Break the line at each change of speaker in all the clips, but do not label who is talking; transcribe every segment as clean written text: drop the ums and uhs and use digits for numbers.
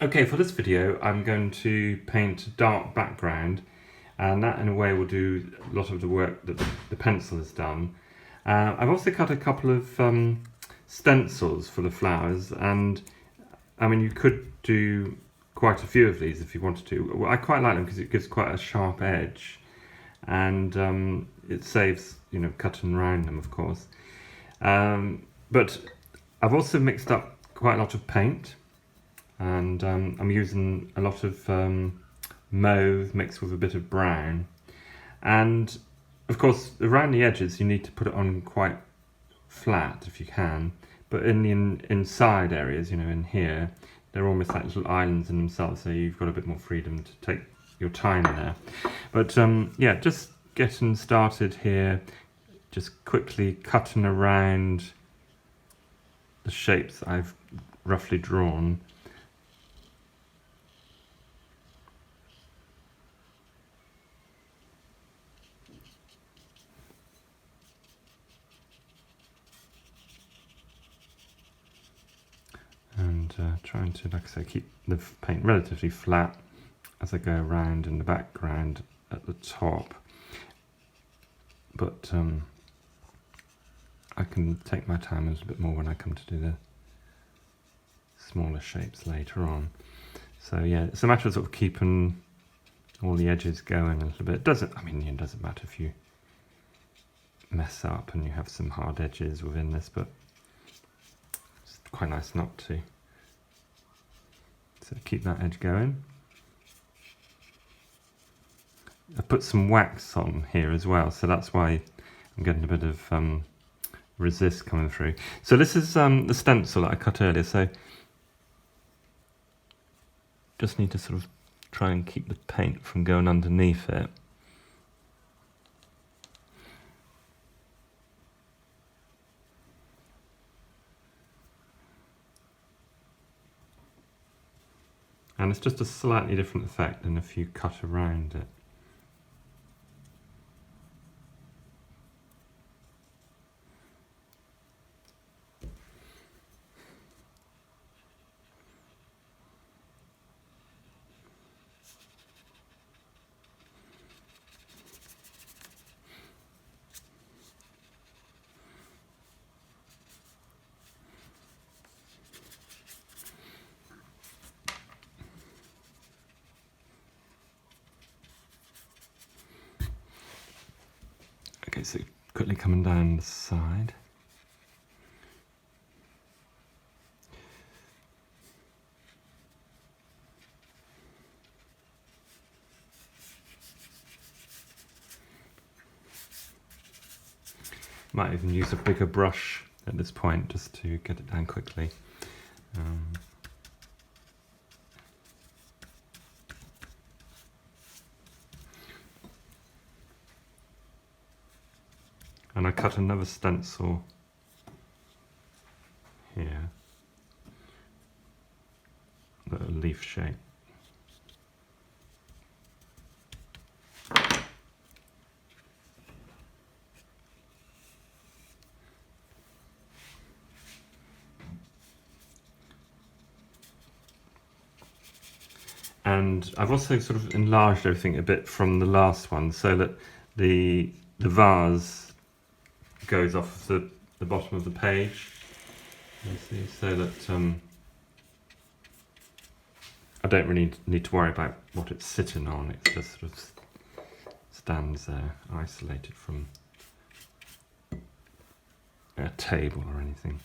Okay, for this video I'm going to paint a dark background, and that in a way will do a lot of the work that the pencil has done. I've also cut a couple of stencils for the flowers, and I mean you could do quite a few of these if you wanted to. Well, I quite like them because it gives quite a sharp edge, and it saves cutting around them, of course. But I've also mixed up quite a lot of paint, and I'm using a lot of mauve mixed with a bit of brown, and of course around the edges you need to put it on quite flat if you can, but in the inside areas, in here, they're almost like little islands in themselves, so you've got a bit more freedom to take your time there. But yeah, just getting started here, just quickly cutting around the shapes I've roughly drawn. And trying to, like I say, keep the paint relatively flat as I go around in the background at the top. But I can take my time a little bit more when I come to do the smaller shapes later on. So yeah, it's a matter of sort of keeping all the edges going a little bit. It doesn't matter if you mess up and you have some hard edges within this, but it's quite nice not to. So keep that edge going. I put some wax on here as well, so that's why I'm getting a bit of resist coming through. So this is the stencil that I cut earlier, so just need to sort of try and keep the paint from going underneath it. And it's just a slightly different effect than if you cut around it. Okay, so quickly coming down the side. Might even use a bigger brush at this point just to get it down quickly. And I cut another stencil here, a leaf shape. And I've also sort of enlarged everything a bit from the last one, so that the vase goes off the bottom of the page. You see, so that I don't really need to worry about what it's sitting on. It just sort of stands there, isolated from a table or anything.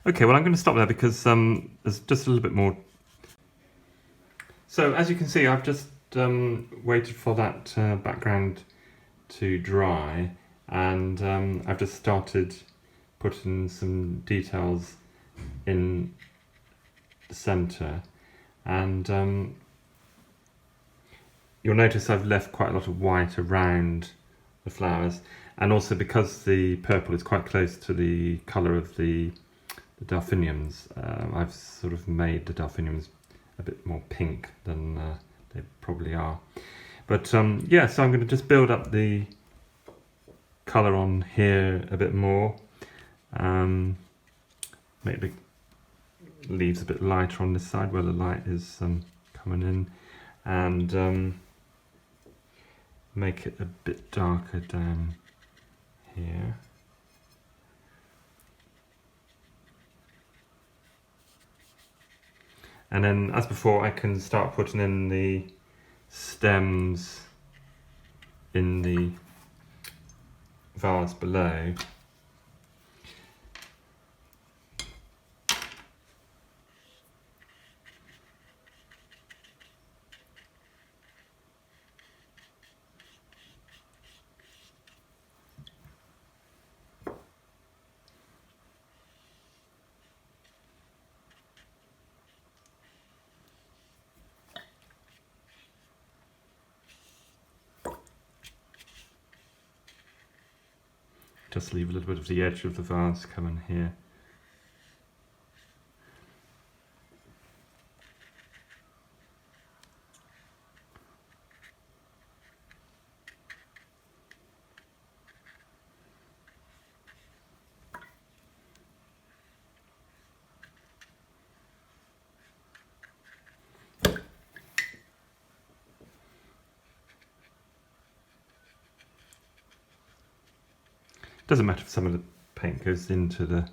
Okay, well I'm going to stop there because there's just a little bit more. So as you can see, I've just waited for that background to dry, and I've just started putting some details in the centre, and you'll notice I've left quite a lot of white around the flowers, and also because the purple is quite close to the colour of the delphiniums, I've sort of made the delphiniums a bit more pink than they probably are. But yeah, so I'm going to just build up the colour on here a bit more. Make the leaves a bit lighter on this side where the light is coming in, and make it a bit darker down here. And then, as before, I can start putting in the stems in the vase below. Just leave a little bit of the edge of the vase coming here. Doesn't matter if some of the paint goes into the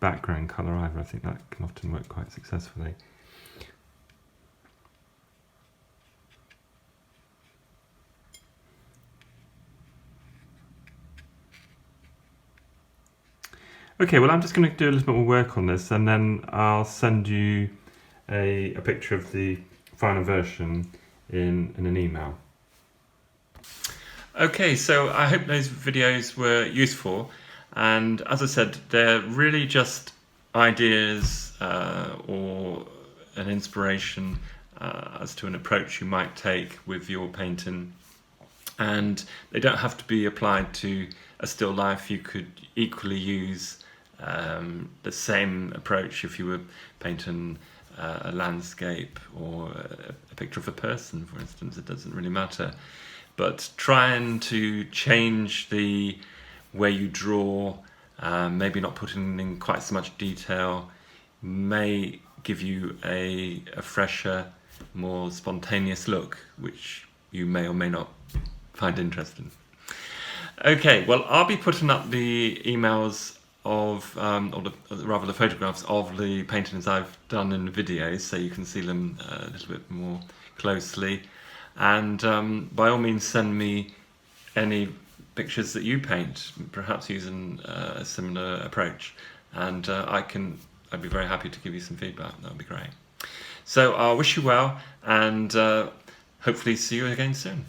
background colour either. I think that can often work quite successfully. Okay, well, I'm just going to do a little bit more work on this, and then I'll send you a picture of the final version in an email. Okay, so I hope those videos were useful, and as I said, they're really just ideas or an inspiration as to an approach you might take with your painting, and they don't have to be applied to a still life. You could equally use the same approach if you were painting a landscape or a picture of a person, for instance. It doesn't really matter. But trying to change the way you draw, maybe not putting in quite so much detail, may give you a fresher, more spontaneous look, which you may or may not find interesting. Okay, well, I'll be putting up the emails of, or rather the photographs of the paintings I've done in the videos, so you can see them a little bit more closely. And by all means, send me any pictures that you paint, perhaps using a similar approach, and I'd be very happy to give you some feedback. That would be great. So I wish you well, and hopefully see you again soon.